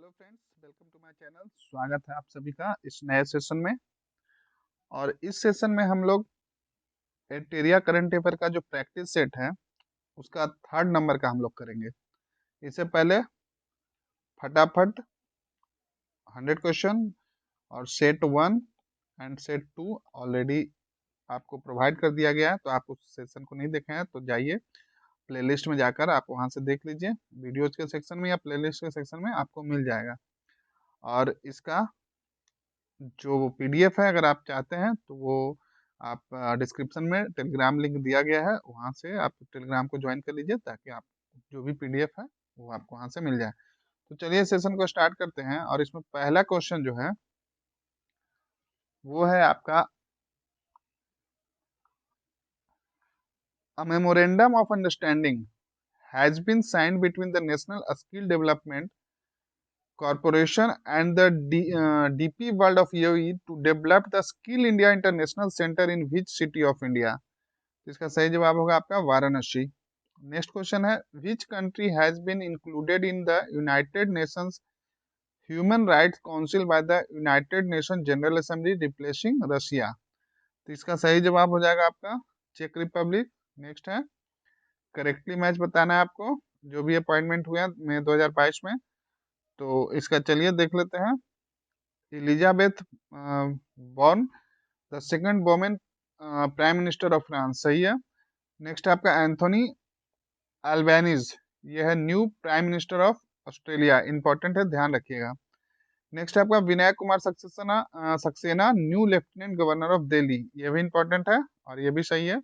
Hello friends, welcome to my channel. स्वागत है आप सभी का इस नए सेशन में। और इस सेशन में हम लोग एटेरिया करंट अफेयर का जो प्रैक्टिस सेट है उसका 3rd नंबर का हम लोग करेंगे। इससे पहले फटाफट 100 क्वेश्चन और सेट 1 एंड सेट 2 ऑलरेडी आपको प्रोवाइड कर दिया गया है, तो आप उस सेशन को नहीं देखे हैं तो जाइए प्लेलिस्ट में जाकर आप वहां से देख लीजिए। वीडियोज के सेक्शन में या प्लेलिस्ट के सेक्शन में आपको मिल जाएगा। और इसका जो पीडीएफ है अगर आप चाहते हैं तो वो आप डिस्क्रिप्शन में टेलीग्राम लिंक दिया गया है, वहाँ से आप टेलीग्राम को ज्वाइन कर लीजिए ताकि आप जो भी पीडीएफ है वो आपको वहाँ से मिल जाए। तो चलिए सेशन को स्टार्ट करते हैं। और इसमें पहला क्वेश्चन जो है वो है आपका a memorandum of understanding has been signed between the national skill development Corporation and the DP World of UAE to develop the Skill India International Center in which city of India? इसका सही जवाब होगा आपका Varanasi. Next question है which country has been included in the United Nations human rights council by the United Nation general assembly replacing Russia? तो इसका सही जवाब हो जाएगा आपका चेक रिपब्लिक। नेक्स्ट है करेक्टली मैच बताना है आपको जो भी अपॉइंटमेंट हुआ मई 2022 में। तो इसका चलिए देख लेते हैं। Elizabeth Borne the second women prime minister of France, सही है। नेक्स्ट है आपका एंथोनी अल्बेनीज, ये है new prime minister of Australia, important है ध्यान रखिएगा। नेक्स्ट है आपका Vinay Kumar Saxena new lieutenant governor of Delhi, ये भी इंपॉर्टेंट है और ये भी सही है।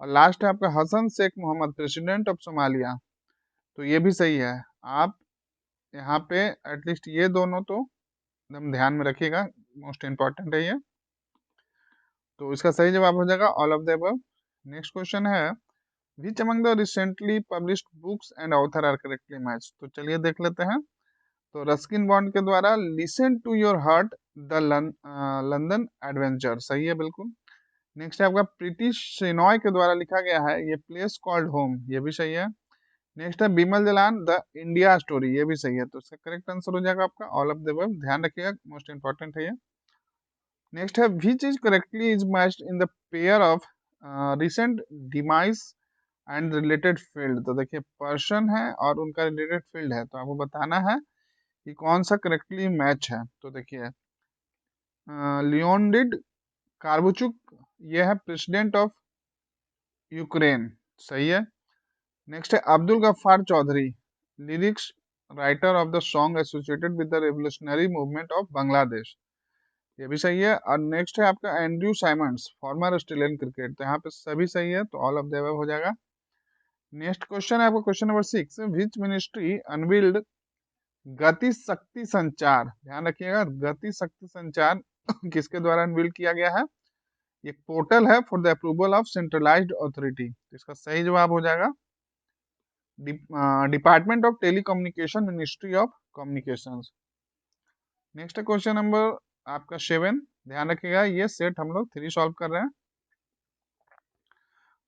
और लास्ट है आपका Hassan Sheikh Mohamud president of Somalia, तो ये भी सही है। आप यहाँ पे एटलीस्ट ये दोनों तो एकदम ध्यान में रखिएगा, मोस्ट इंपॉर्टेंट है ये। तो इसका सही जवाब हो जाएगा all of the above. Next question है which among the recently published books and author are correctly match? तो चलिए देख लेते हैं। तो रस्किन बॉन्ड के द्वारा listen to your heart the London adventure, सही है बिल्कुल। नेक्स्ट है आपका प्रीति शेनॉय के द्वारा लिखा गया है ये प्लेस कॉल्ड होम, ये भी सही है। नेक्स्ट है Bimal Jalan the India story, ये भी सही है। तो इसका करेक्ट आंसर हो जाएगा आपका ऑल ऑफ द अबव, ध्यान रखिएगा मोस्ट इंपॉर्टेंट है ये। नेक्स्ट है which is correctly is matched in the pair of recent demise and related field? तो देखिए पर्सन है और उनका रिलेटेड फील्ड है, तो आपको बताना है कि कौन सा करेक्टली मैच है। तो देखिए लियोनिड कार्बुचुक, ये है प्रेसिडेंट ऑफ यूक्रेन, सही है। नेक्स्ट है Abdul Gaffar Chowdhury, lyrics writer of the song associated with the revolutionary movement of Bangladesh, ये भी सही है। और नेक्स्ट है आपका Andrew Symonds, former Australian cricket, तो यहाँ पे सभी सही है, तो ऑल ऑफ द अबव हो जाएगा। नेक्स्ट क्वेश्चन है आपका question number 6, which ministry unveiled गति शक्ति संचार, ध्यान रखिएगा गति शक्ति संचार किसके द्वारा अनवील्ड किया गया है? ये पोर्टल है for the approval of centralised authority, तो इसका सही जवाब हो जाएगा department of telecommunication, ministry of communications. Next question number आपका 7, ध्यान रखिएगा ये सेट हम लोग 3 सॉल्व कर रहे हैं।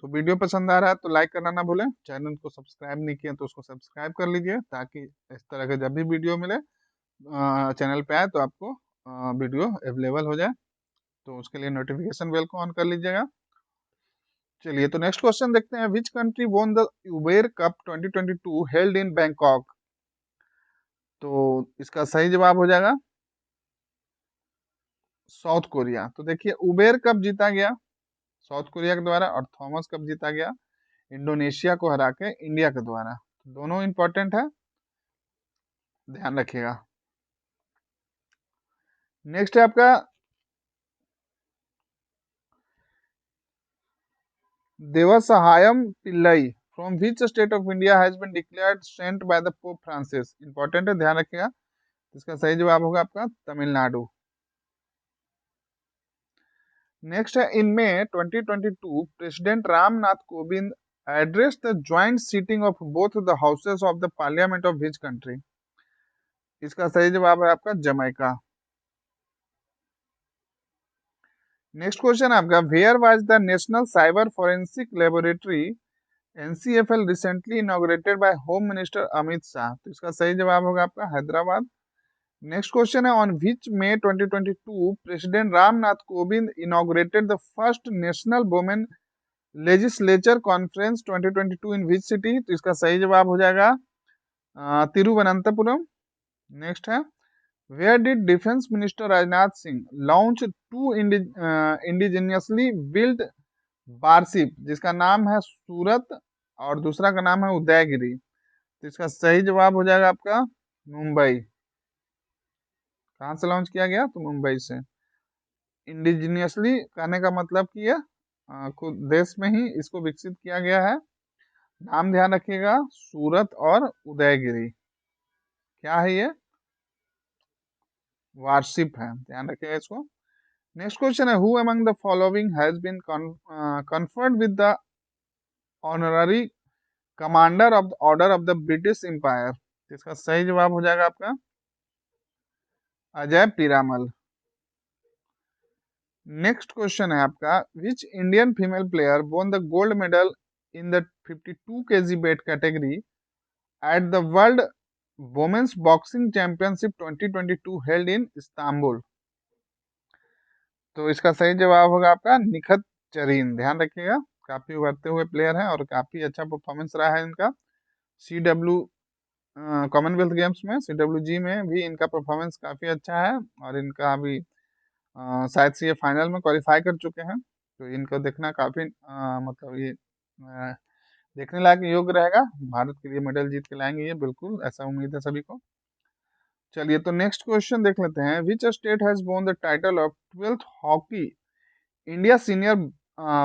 तो वीडियो पसंद आ रहा है तो लाइक करना ना भूलें, चैनल को सब्सक्राइब नहीं किया तो उसको सब्सक्राइब कर लीजिए ताकि इस तरह के जब भी वीडियो मिले चैनल पे आए तो आपको वीडियो अवेलेबल हो जाए, तो उसके लिए नोटिफिकेशन बेल को ऑन कर लीजिएगा। चलिए तो नेक्स्ट क्वेश्चन देखते हैं which country won the Uber cup 2022 held in Bangkok? तो इसका सही जवाब हो जाएगा साउथ कोरिया। तो देखिए उबेर कप जीता गया साउथ कोरिया के द्वारा और थॉमस कप जीता गया इंडोनेशिया को हरा के इंडिया के द्वारा, दोनों इंपॉर्टेंट है, ध्यान रखिएगा। नेक्स्ट है आपका Devasahayam Pillai from which state of India has been declared saint by the Pope Francis, important है, ध्यान रखिएगा। इसका सही जवाब होगा आपका तमिलनाडु। नेक्स्ट है in May 2022 president Ramnath Kovind address the joint sitting of both the houses of the parliament of which country? इसका सही जवाब है आपका जमैका। नेक्स्ट क्वेश्चन आपका where was the national cyber forensic laboratory NCFL recently inaugurated by home minister Amit Shah? तो इसका सही जवाब होगा आपका हैदराबाद। नेक्स्ट क्वेश्चन है, on which May 2022 president Ramnath Kovind inaugurated the first national women legislature conference 2022 in which city? तो इसका सही जवाब हो जाएगा तिरुवनंतपुरम। नेक्स्ट है, where did defence minister Rajnath Singh launch two indigenously build warship, जिसका नाम है सूरत और दूसरा का नाम है उदयगिरी? तो इसका सही जवाब हो जाएगा आपका मुंबई। कहाँ से लॉन्च किया गया? तो मुंबई से। इंडिजिनियसली कहने का मतलब कि ये खुद देश में ही इसको विकसित किया गया है। नाम ध्यान रखिएगा, सूरत और उदयगिरी। क्या है ये? वारशिप है, ध्यान रखिएगा इसको। नेक्स्ट क्वेश्चन है, who among the following has been conferred with the honorary commander of the order of the British Empire? इसका सही जवाब हो जाएगा आपका अजय पीरामल। नेक्स्ट क्वेश्चन है आपका, which Indian female player won the gold medal in the 52 kg weight category at the world women's boxing championship 2022 held in Istanbul? तो इसका सही जवाब होगा आपका निखत जरीन। ध्यान रखिएगा, काफी उभरते हुए प्लेयर हैं और काफी अच्छा परफॉर्मेंस रहा है इनका। CW कॉमनवेल्थ गेम्स में, CWG में भी इनका परफॉर्मेंस काफी अच्छा है और इनका अभी शायद से ये फाइनल में क्वालिफाई कर चुके हैं। तो इनको देखना काफी मतलब ये देखने लायक योग्य रहेगा। भारत के लिए मेडल जीत के लाएंगे ये, बिल्कुल ऐसा उम्मीद है सभी को। चलिए तो नेक्स्ट क्वेश्चन देख लेते हैं, which state has won the title of 12th hockey India senior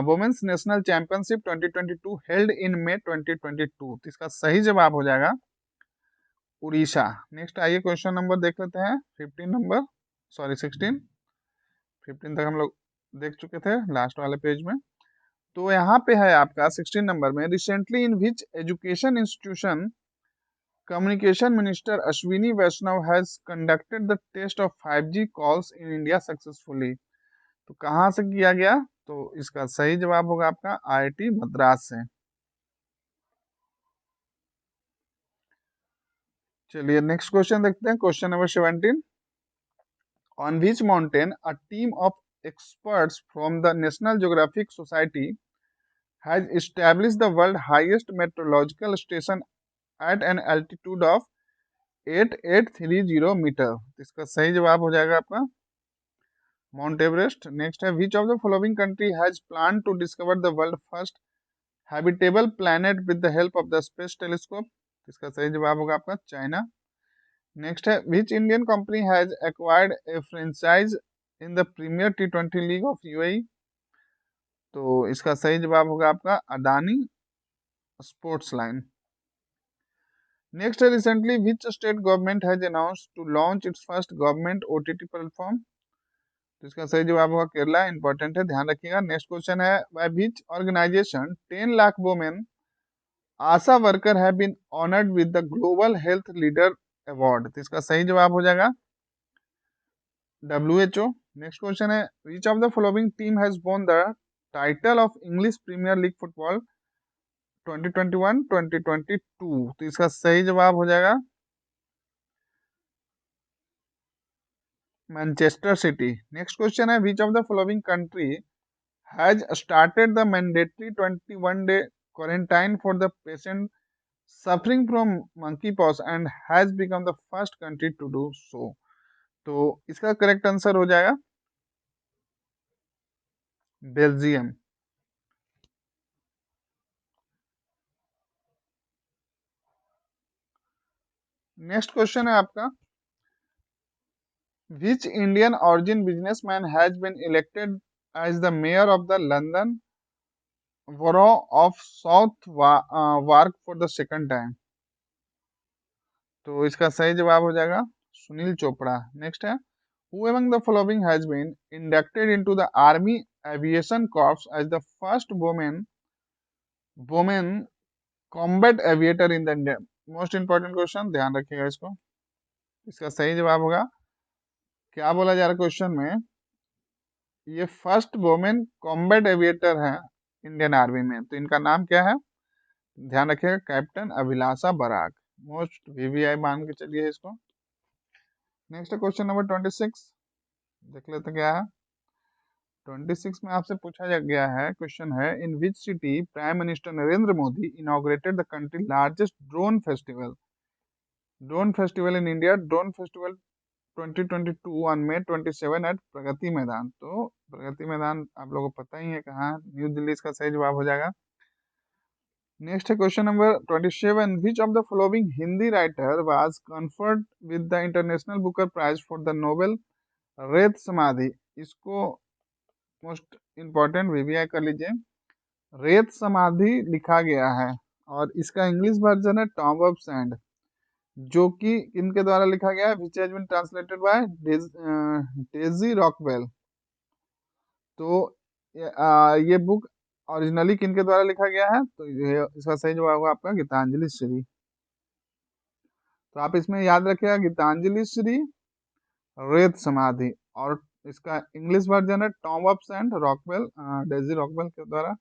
women's national championship 2022 held in May 2022? तो इसका सही जवाब हो जाएगा उड़ीसा। नेक्स्ट आइए क्वेश्चन नंबर देख लेते हैं 15 नंबर, सॉरी 16, 15 तक हम लोग देख चुके थे लास्ट वाले पेज में। तो यहाँ पे है आपका 16 नंबर में, recently in which education institution communication minister Ashwini Vaishnaw has conducted the test of 5G calls in India successfully? तो कहाँ से किया गया? तो इसका सही जवाब होगा आपका IIT मद्रास से। चलिए नेक्स्ट क्वेश्चन देखते हैं, question number 17, on which mountain a team of experts from the National Geographic Society has established the world highest meteorological station at an altitude of 8830 metre? इसका सही जवाब हो जाएगा आपका माउंट एवरेस्ट। नेक्स्ट है, which of the following country has plan to discover the world first habitable planet with the help of the space telescope? इसका सही जवाब होगा आपका चाइना। नेक्स्ट है, which Indian company has acquired a franchise in the premier T20 league of UAE? तो इसका सही जवाब होगा आपका अदानी स्पोर्ट्स लाइन। नेक्स्ट है, recently which state government has announced to launch its first government OTT platform? तो इसका सही जवाब होगा केरला। इंपॉर्टेंट है, ध्यान रखिएगा। नेक्स्ट क्वेश्चन है, by which organisation 10 lakh women ASHA worker have been honoured with the global health leader award? तो इसका सही जवाब हो जाएगा WHO। नेक्स्ट क्वेश्चन है, which of the following team has won the title of English premier league football 2021-2022? तो इसका सही जवाब हो जाएगा मैनचेस्टर सिटी। नेक्स्ट क्वेश्चन है, which of the following country has started the mandatory 21-day quarantine for the patient suffering from monkeypox and has become the first country to do so? तो इसका correct answer हो जाएगा Belgium. Next question है आपका, which Indian origin businessman has been elected as the mayor of the London borough of South Wark for the second time? तो इसका सही जवाब हो जाएगा सुनील चोपड़ा। नेक्स्ट है, who among the following has been inducted into the Army Aviation Corps as the first woman combat aviator in the India? Most important question, ध्यान रखिएगा इसको। इसका सही जवाब होगा, क्या बोला जा रहा है क्वेश्चन में, ये फर्स्ट वुमेन कॉम्बैट एविएटर है इंडियन आर्मी में। तो इनका नाम क्या है? ध्यान रखिएगा कैप्टन अभिलाषा बराक। मोस्ट VVI मान के चलिए इसको। नेक्स्ट क्वेश्चन नंबर 26, देख लेते क्या है। 26 में आपसे पूछा गया है, क्वेश्चन है, in which city prime minister Narendra Modi inaugurated the country largest drone festival. Drone festival in India, drone festival 2022 on May 27 at Pragati Maidan. तो प्रगति मैदान आप लोगों को पता ही है कहाँ है, न्यू दिल्ली इसका सही जवाब हो जाएगा। नेक्स्ट है question number 27, which of the following Hindi writer was conferred with the international Booker prize for the novel Ret Samadhi. इसको मोस्ट इंपॉर्टेंट वीवीआई कर लीजिए। रेत समाधि लिखा गया है और इसका इंग्लिश वर्जन है टॉम ऑफ सैंड, जो कि किनके द्वारा लिखा गया है, which has been translated by Daisy Rockwell. तो ये बुक ओरिजिनली किनके द्वारा लिखा गया है, तो ये इसका सही जवाब होगा आपका गीतांजलि श्री। तो आप इसमें याद रखिएगा गीतांजलि श्री, रेत समाधि, और इसका इंग्लिश वर्जन है tomb of sand, Rockwell, Daisy Rockwell के द्वारा।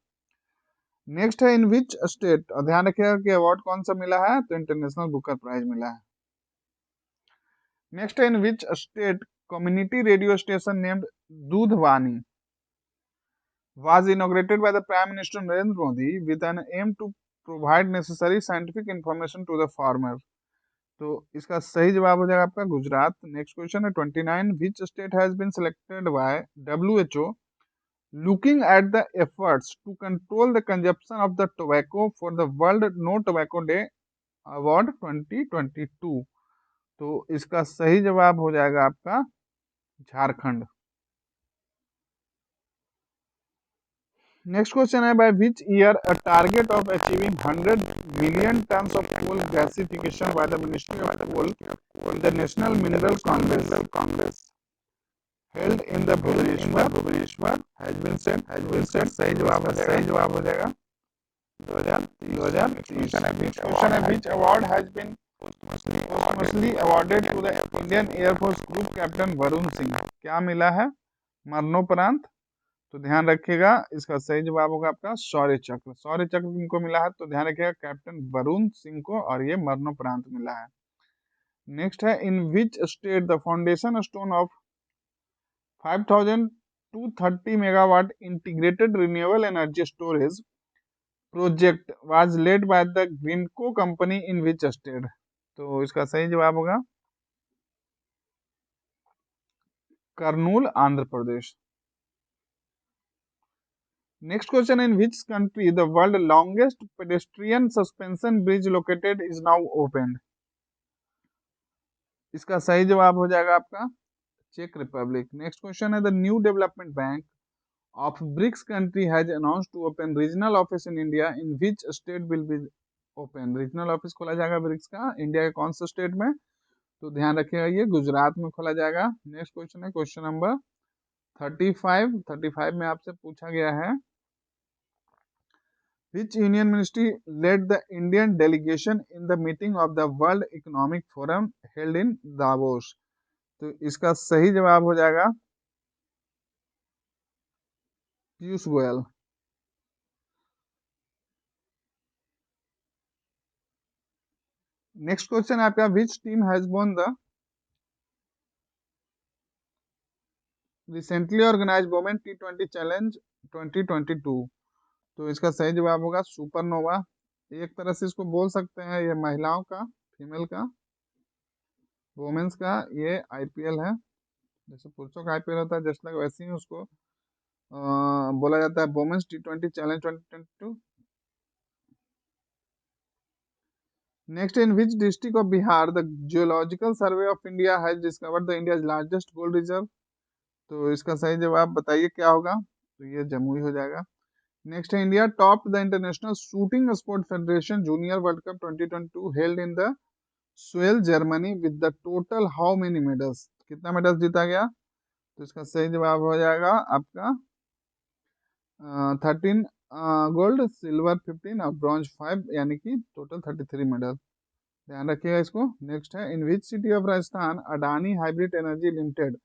नेक्स्ट है इन विच स्टेट, और ध्यान रखिएगा कि अवार्ड कौन सा मिला है, तो इंटरनेशनल बुकर प्राइज मिला है। नेक्स्ट है in which state community radio station named Dudhwani was inaugurated by the Prime Minister Narendra Modi with an aim to provide necessary scientific information to the farmer। तो इसका सही जवाब हो जाएगा आपका गुजरात। नेक्स्ट क्वेश्चन है 29, which state has been selected by WHO looking at the efforts to control the consumption of the tobacco for the World No Tobacco Day Award 2022। तो इसका सही जवाब हो जाएगा आपका झारखंड। नेक्स्ट क्वेश्चन है, by which year a target of achieving 100 million tons of coal gasification by the ministry of coal in the national mineral congress held in the Bhubaneswar has been set. सही जवाब हो जाएगा 2030। क्वेश्चन है, which award has been posthumously awarded to the Indian Air Force Group Captain Varun Singh. क्या मिला है, मरणोपरांत। तो ध्यान रखिएगा इसका सही जवाब होगा आपका शौर्य चक्र। शौर्य चक्र किनको मिला है, तो ध्यान रखिएगा कैप्टन वरुण सिंह को, और ये मरणोपरांत मिला है। नेक्स्ट है, in which state the foundation stone of 5230 megawatt integrated renewable energy storage project was laid by the Greenko company in which state. तो इसका सही जवाब होगा Kurnool, Andhra Pradesh. Next question, in which country the world longest pedestrian suspension bridge located is now opened। इसका सही जवाब हो जाएगा आपका चेक रिपब्लिक। नेक्स्ट क्वेश्चन है, the new development bank of BRICS country has announced to open regional office in India in which state will be open. Regional office खोला जाएगा ब्रिक्स का इंडिया के कौन से स्टेट में, तो ध्यान रखिएगा ये गुजरात में खोला जाएगा। नेक्स्ट क्वेश्चन है क्वेश्चन नंबर 35 में आपसे पूछा गया है, which union ministry led the Indian delegation in the meeting of the World Economic Forum held in Davos। तो इसका सही जवाब हो जाएगा पीयूष गोयल। नेक्स्ट क्वेश्चन है आपका, which team has won the recently organized Women T20 Challenge 2022। तो इसका सही जवाब होगा सुपरनोवा। एक तरह से इसको बोल सकते हैं ये महिलाओं का, फीमेल का, वुमेन्स का ये आईपीएल है। जैसे पुरुषों का आईपीएल होता है जस्ट लाइक, वैसे ही उसको बोला जाता है women's T20 challenge 2022। Next, in which district of Bihar the geological survey of India has discovered the India's largest gold reserve. तो इसका सही जवाब बताइए क्या होगा, तो ये जमुई हो जाएगा। नेक्स्ट है, India top the international shooting sport federation junior world cup 2022 held in the swell Germany with the total how many medals. कितना मेडल्स जीता गया, तो इसका सही जवाब हो जाएगा आपका 13 गोल्ड, सिल्वर 15 और ब्रॉन्ज 5, यानी कि टोटल 33 मेडल। ध्यान रखिएगा इसको। नेक्स्ट है, in which city of Rajasthan Adani hybrid energy limited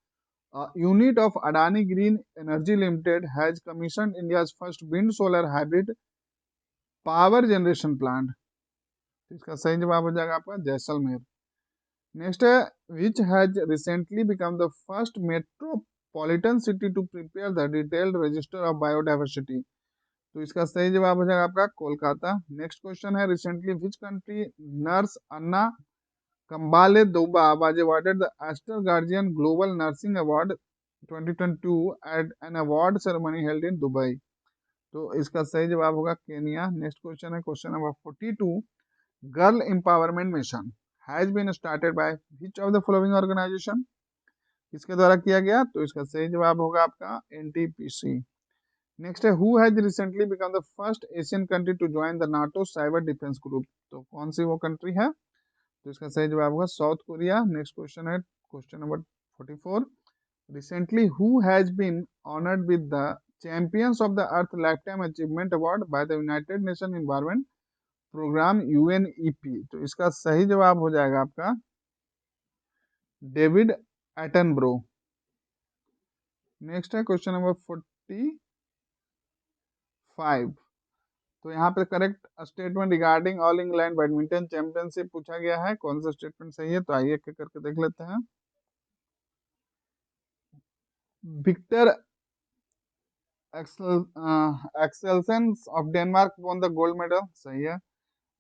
unit of Adani green energy limited has commissioned India's first wind solar hybrid power generation plant. इसका सही जवाब हो जाएगा आपका जैसलमेर। नेक्स्ट है which has recently become the first metropolitan city to prepare the detailed register of biodiversity. तो इसका सही जवाब हो जाएगा आपका कोलकाता। नेक्स्ट क्वेश्चन है recently which country nurse Anna Kambale Duba was awarded the Astor Guardian Global Nursing Award 2022 at an award ceremony held in Dubai। तो इसका सही जवाब होगा केनिया। नेक्स्ट क्वेश्चन है question number 42। Girl empowerment mission has been started by which of the following organisation. किसके द्वारा किया गया? तो इसका सही जवाब होगा आपका एनटीपीसी। नेक्स्ट है who has recently become the first Asian country to join the NATO cyber defence group. तो कौन सी वो कंट्री है? तो इसका सही जवाब होगा साउथ कोरिया। नेक्स्ट क्वेश्चन है question number 44। Recently who has been honoured with the champions of the earth lifetime achievement award by the United Nation Environment Programme UNEP. तो इसका सही जवाब हो जाएगा आपका डेविड एटनब्रो। नेक्स्ट है क्वेश्चन नंबर 45। तो यहाँ पे correct statement regarding all England badminton championship पूछा गया है, कौन सा स्टेटमेंट सही है? तो आइए एक करके देख लेते हैं। Victor Axelsen of Denmark won the gold medal, सही है।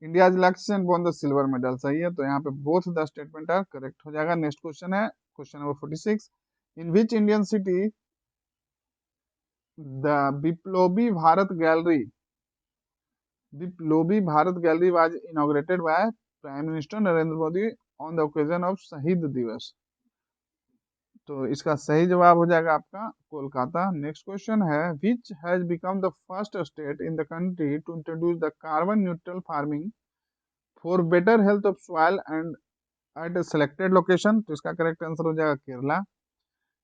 इंडिया लक्ष्य वॉन द सिल्वर मेडल, सही है। तो यहाँ पे both the statement are correct हो जाएगा। नेक्स्ट क्वेश्चन है question number 46। In which Indian city the Biplobi Bharat gallery was inaugurated by prime minister Narendra Modi on the occasion of Shaheed Diwas. तो इसका सही जवाब हो जाएगा आपका कोलकाता। नेक्स्ट क्वेश्चन है which has become the first state in the country to introduce the carbon neutral farming for better health of soil and at selected location. तो इसका करेक्ट आंसर हो जाएगा केरला।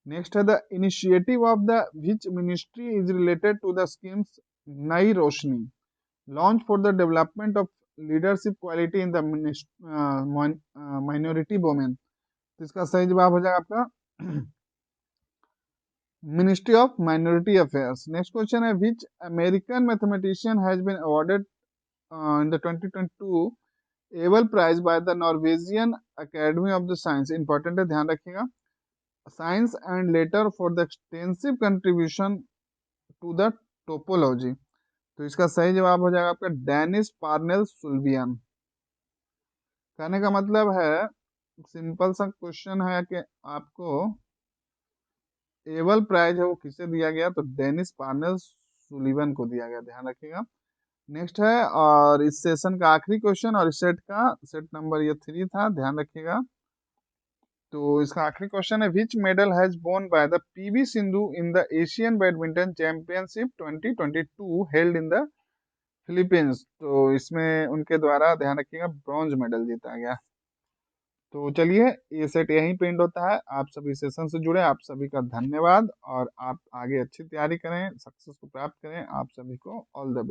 नेक्स्ट है the initiative of the which ministry is related to the schemes Nai Roshni launch for the development of leadership quality in the minority women. तो इसका सही जवाब हो जाएगा आपका ministry of minority affairs. Next question है which American mathematician has been awarded in the 2022 Abel prize by the Norwegian academy of the science. Important है, ध्यान रखिएगा। Science and letter for the extensive contribution to the topology. तो इसका सही जवाब हो जाएगा आपका डेनिस पार्नेल सुल्वियन। कहने का मतलब है सिंपल सा क्वेश्चन है कि आपको एबल प्राइज है वो किसे दिया गया? तो डेनिस पार्नेल सुलिवन को दिया गया, ध्यान रखिएगा। नेक्स्ट है और इस सेशन का आखिरी क्वेश्चन और इस सेट का सेट नंबर ये 3 था, ध्यान रखिएगा। तो इसका आखिरी क्वेश्चन है विच medal has borne by the PV Sindhu in the Asian badminton championship 2022 held in the Philippines. तो इसमें उनके द्वारा, ध्यान रखिएगा, ब्रॉन्ज मेडल जीता गया। तो चलिए ये सेट यहीं पे एंड होता है। आप सभी सेशन से जुड़े आप सभी का धन्यवाद और आप आगे अच्छी तैयारी करें, सक्सेस को प्राप्त करें। आप सभी को ऑल द बेस्ट।